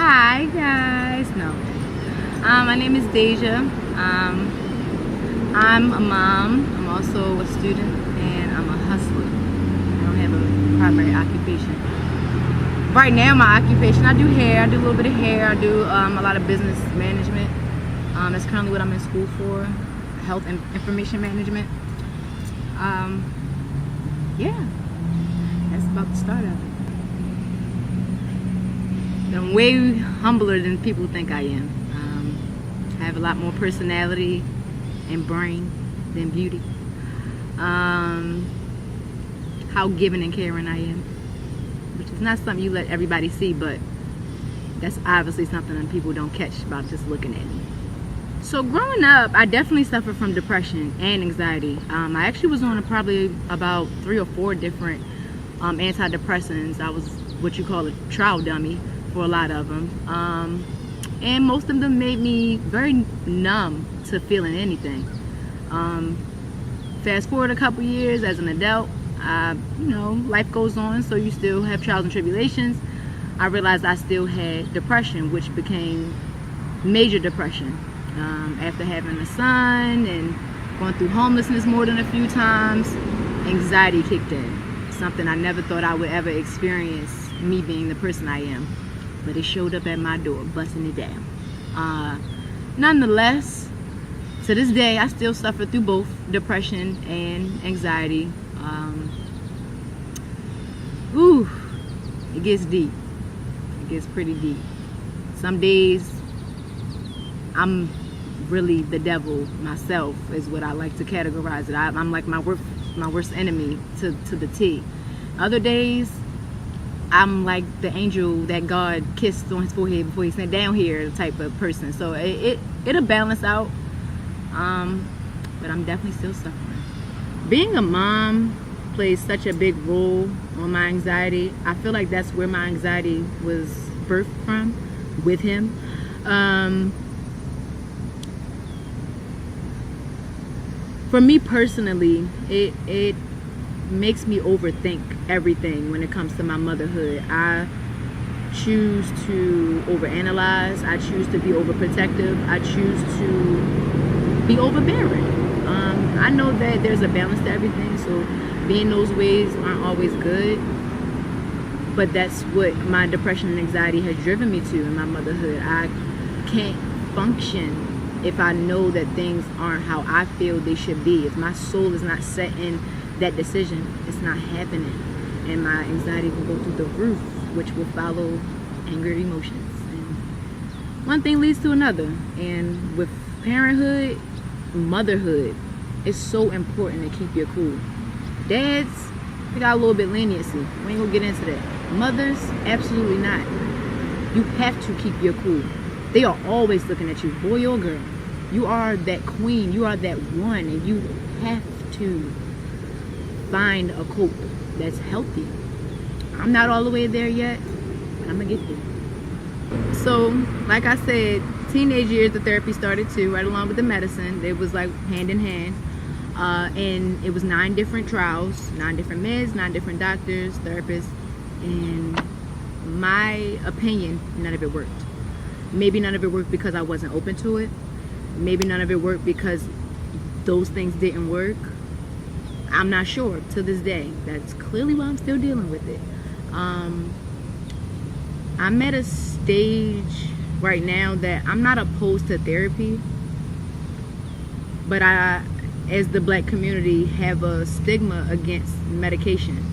Hi guys. No. My name is Deja. I'm a mom. I'm also a student, and I'm a hustler. I don't have a primary occupation. Right now, my occupation, I do hair. I do a little bit of hair. I do a lot of business management. That's currently what I'm in school for, health and information management. Yeah, that's about the start of it. I'm way humbler than people think I am. I have a lot more personality and brain than beauty. How giving and caring I am, which is not something you let everybody see, but that's obviously something that people don't catch about just looking at me. So growing up, I definitely suffered from depression and anxiety. I actually was on probably about 3 or 4 different antidepressants. I was what you call a trial dummy for a lot of them. And most of them made me very numb to feeling anything. Fast forward a couple years as an adult, life goes on, so you still have trials and tribulations. I realized I still had depression, which became major depression. After having a son and going through homelessness more than a few times, anxiety kicked in. Something I never thought I would ever experience, me being the person I am. But it showed up at my door, busting it down. Nonetheless, to this day, I still suffer through both depression and anxiety. It gets deep. It gets pretty deep. Some days, I'm really the devil myself, is what I like to categorize it. I'm like my worst enemy to the T. Other days, I'm like the angel that God kissed on his forehead before he sent down here type of person. So it'll balance out. But I'm definitely still suffering. Being a mom plays such a big role on my anxiety. I feel like that's where my anxiety was birthed from, with him. For me personally, it makes me overthink everything when it comes to my motherhood. I choose to overanalyze. I choose to be overprotective. I choose to be overbearing. I know that there's a balance to everything, so being those ways aren't always good. But that's what my depression and anxiety has driven me to in my motherhood. I can't function if I know that things aren't how I feel they should be. If my soul is not set in that decision, it's not happening, and my anxiety will go through the roof, which will follow angry emotions, and one thing leads to another. And with parenthood, motherhood, it's so important to keep your cool. Dads, we got a little bit leniency, we ain't gonna get into that. Mothers, absolutely not. You have to keep your cool. They are always looking at you, boy or girl. You are that queen, you are that one, and you have to find a cope that's healthy. I'm not all the way there yet, but I'm gonna get there. So, like I said, teenage years, the therapy started too, right along with the medicine. It was like hand in hand. And it was 9 different trials, 9 different meds, 9 different doctors, therapists. And my opinion, none of it worked. Maybe none of it worked because I wasn't open to it. Maybe none of it worked because those things didn't work. I'm not sure to this day. That's clearly why I'm still dealing with it. I'm at a stage right now that I'm not opposed to therapy, but I, as the black community, have a stigma against medication.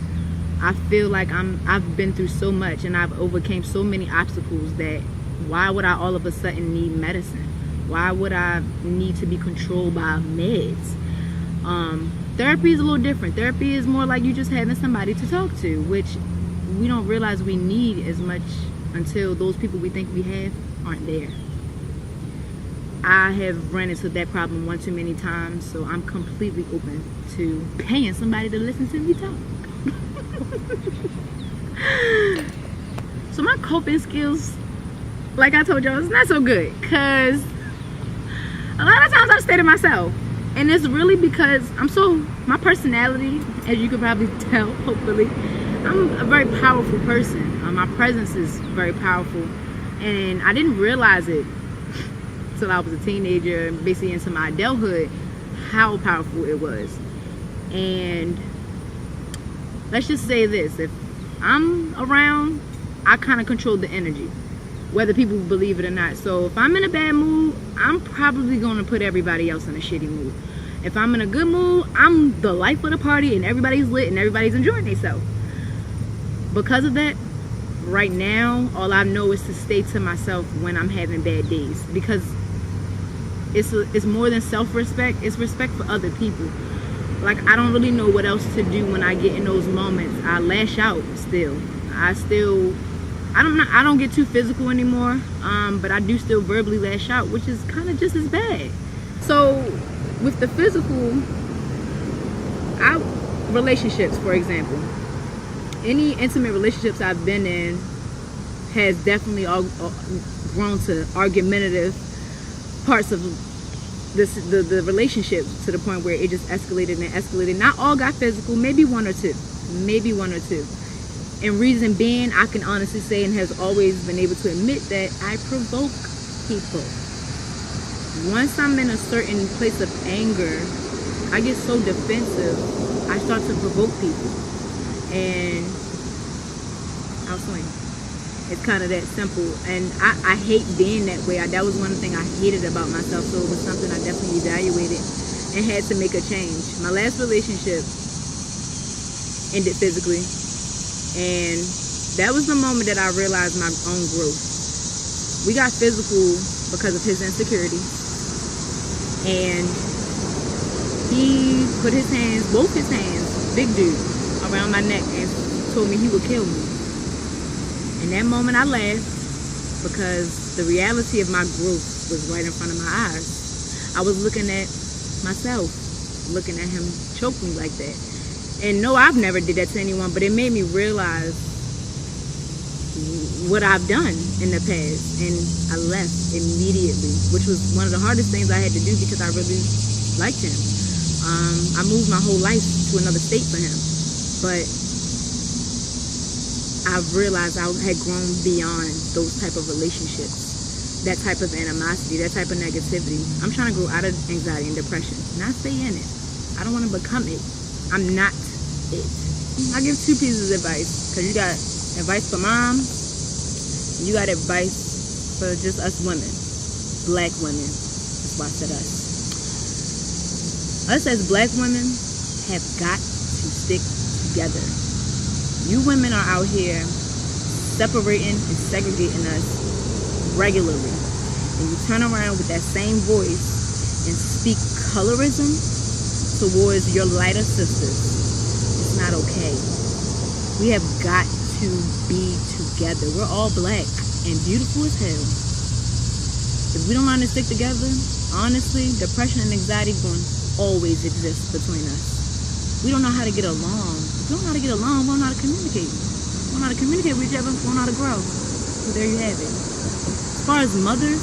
I feel like I've been through so much and I've overcame so many obstacles that why would I all of a sudden need medicine? Why would I need to be controlled by meds? Therapy is a little different. Therapy is more like you just having somebody to talk to, which we don't realize we need as much until those people we think we have aren't there. I have run into that problem one too many times, so I'm completely open to paying somebody to listen to me talk. So my coping skills, like I told y'all, it's not so good, because a lot of times I stay to myself, and it's really because my personality, as you could probably tell, hopefully, I'm a very powerful person. My presence is very powerful. And I didn't realize it till I was a teenager, basically into my adulthood, how powerful it was. And let's just say this, if I'm around, I kind of control the energy, whether people believe it or not. So if I'm in a bad mood, I'm probably going to put everybody else in a shitty mood. If I'm in a good mood, I'm the life of the party and everybody's lit and everybody's enjoying themselves. Because of that, right now, all I know is to stay to myself when I'm having bad days, because it's more than self-respect, it's respect for other people. Like, I don't really know what else to do when I get in those moments. I lash out still. I don't get too physical anymore, but I do still verbally lash out, which is kind of just as bad. So with the physical, relationships, for example, any intimate relationships I've been in has definitely all grown to argumentative parts of the relationship, to the point where it just escalated and escalated. Not all got physical, maybe one or two. And reason being, I can honestly say, and has always been able to admit, that I provoke people. Once I'm in a certain place of anger, I get so defensive, I start to provoke people. And I'll swing. It's kind of that simple. And I hate being that way. That was one thing I hated about myself. So it was something I definitely evaluated and had to make a change. My last relationship ended physically. And that was the moment that I realized my own growth. We got physical because of his insecurity. And he put his hands, both his hands, big dude, around my neck and told me he would kill me. In that moment I laughed, because the reality of my growth was right in front of my eyes. I was looking at myself, looking at him choke me like that. And no, I've never did that to anyone, but it made me realize what I've done in the past. And I left immediately, which was one of the hardest things I had to do, because I really liked him. I moved my whole life to another state for him. But I've realized I had grown beyond those type of relationships, that type of animosity, that type of negativity. I'm trying to grow out of anxiety and depression, not stay in it. I don't want to become it. I'm not it. I give two pieces of advice, because you got advice for moms, you got advice for just us women, black women. That's why I said us. Us as black women have got to stick together. You women are out here separating and segregating us regularly. And you turn around with that same voice and speak colorism towards your lighter sisters. It's not okay. We have got to be together. We're all black and beautiful as hell. If we don't learn to stick together, honestly, depression and anxiety going to always exist between us. We don't know how to get along. If we don't know how to get along, we don't know how to communicate. We don't know how to communicate with each other, we don't know how to grow. So there you have it. As far as mothers,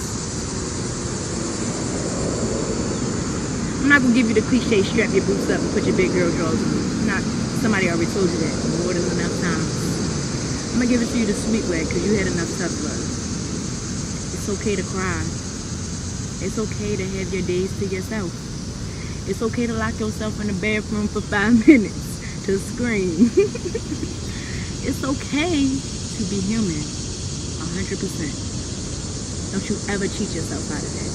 I'm not going to give you the cliche, strap your boots up and put your big girl drawers on. Somebody already told you that more than enough times. I'm going to give it to you the sweet way, because you had enough tough love. It's okay to cry. It's okay to have your days to yourself. It's okay to lock yourself in the bathroom for 5 minutes to scream. It's okay to be human, 100%. Don't you ever cheat yourself out of that.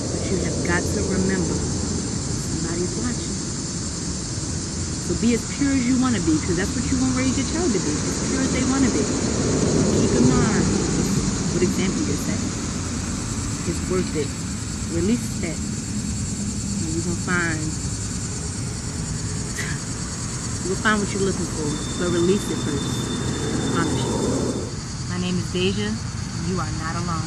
But you have got to remember, somebody's watching. So be as pure as you want to be, because that's what you want to raise your child to be, as pure as they want to be. Keep in mind what example you're setting. It's worth it. Release that. And you're going to find what you're looking for. But release it first. I promise you. My name is Deja. You are not alone.